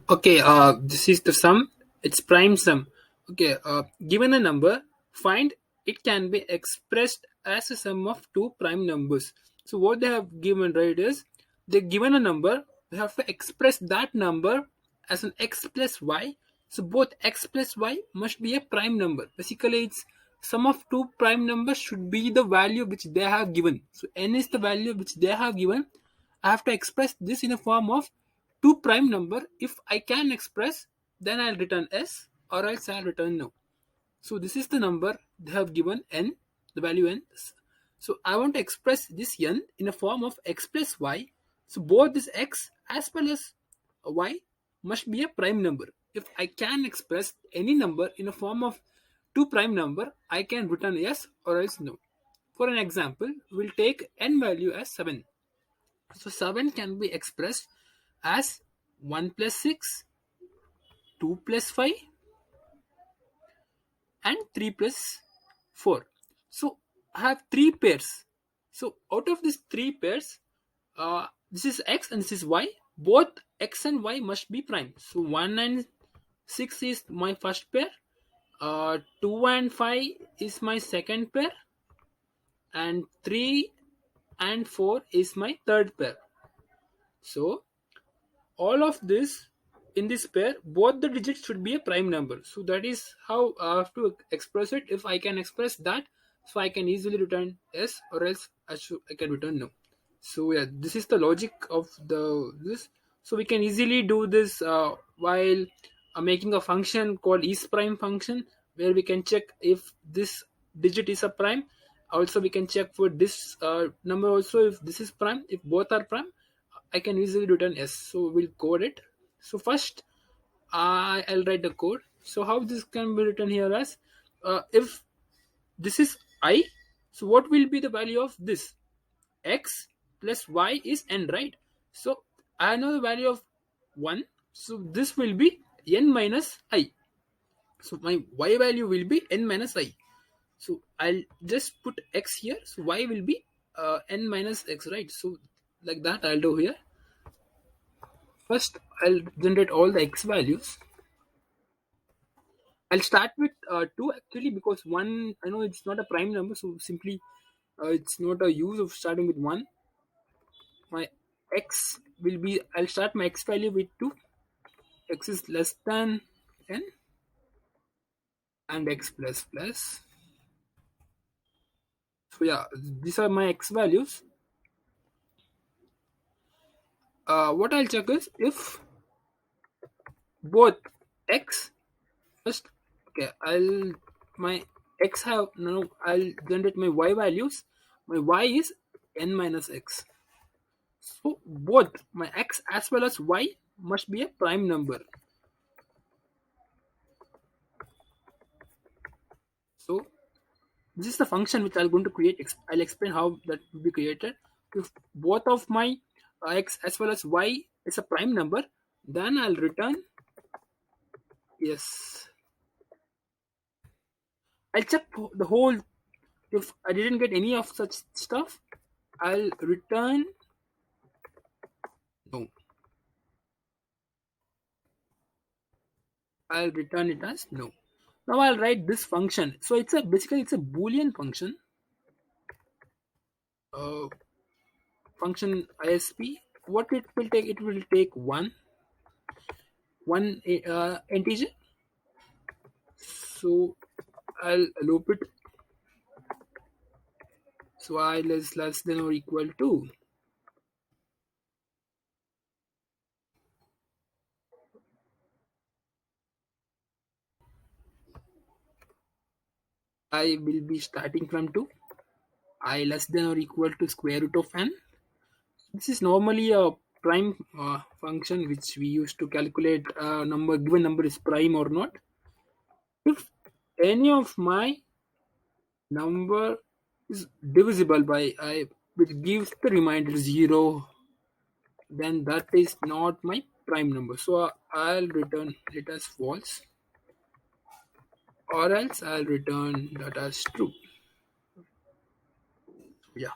Okay, this is the sum. It's prime sum. Okay, given a number, find it can be expressed as a sum of two prime numbers. So what they have given right is they given a number. We have to express that number as an x plus y. So both x plus y must be a prime number. Basically, it's sum of two prime numbers should be the value which they have given. So n is the value which they have given. I have to express this in a form of two prime number. If I can express, then I'll return s or else I'll return no. So this is the number they have given n, the value n. So I want to express this n in a form of x plus y. So both this x as well as y must be a prime number. If I can express any number in a form of two prime number, I can return yes or else no. For an example, we'll take n value as 7. So 7 can be expressed as 1 plus 6, 2 plus 5, and 3 plus 4. So I have three pairs. So out of these three pairs, this is x and this is y. Both x and y must be prime. So 1 and 6 is my first pair. 2 and 5 is my second pair. And 3 and 4 is my third pair. So all of this in this pair, both the digits should be a prime number. So that is how I have to express it. If I can express that, so I can easily return yes or else I can return no. So yeah, this is the logic of the this. So we can easily do this while making a function called is prime function, where we can check if this digit is a prime. Also we can check for this number also if this is prime. If both are prime, I can easily return yes. So we'll code it. So first, I'll write the code. So how this can be written here as if this is I, so what will be the value of this? X plus y is n, right? So I know the value of 1. So this will be n minus I. So my y value will be n minus I. So I'll just put x here. So y will be n minus x, right? So like that I'll do here. First, I'll generate all the x values. I'll start with 2 actually, because 1, I know it's not a prime number, so simply it's not a use of starting with 1. My x will be, I'll start my x value with 2. X is less than n and x plus plus. So yeah, these are my x values. What I'll check is if both x first, okay, my x have no, I'll generate my y values. My y is n minus x. So both my x as well as y must be a prime number. So this is the function which I'm going to create. I'll explain how that will be created. If both of my x as well as y is a prime number, then I'll return yes. I'll check the whole. If I didn't get any of such stuff, I'll return no. I'll return it as no. Now I'll write this function. So it's a basically it's a Boolean function. Uh, Function ISP. What it will take? It will take one integer. So I'll loop it. So I is less than or equal to I will be starting from 2. I less than or equal to square root of n. This is normally a prime function which we use to calculate given number is prime or not. If any of my number is divisible by I, which gives the remainder 0, then that is not my prime number. So I'll return it as false, or else I'll return that as true. Yeah.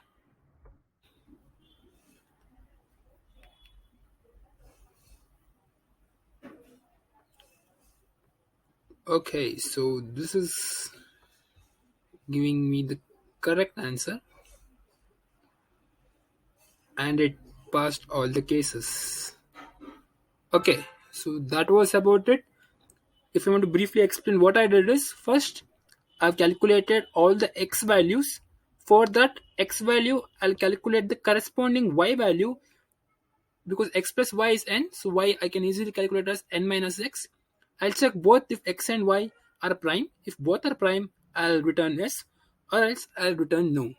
Okay, so this is giving me the correct answer, and it passed all the cases. Okay, so that was about it. If I want to briefly explain what I did is, first I've calculated all the x values. For that x value, I'll calculate the corresponding y value, because x plus y is n, so y I can easily calculate as n minus x. I'll check both if x and y are prime. If both are prime, I'll return yes, or else I'll return no.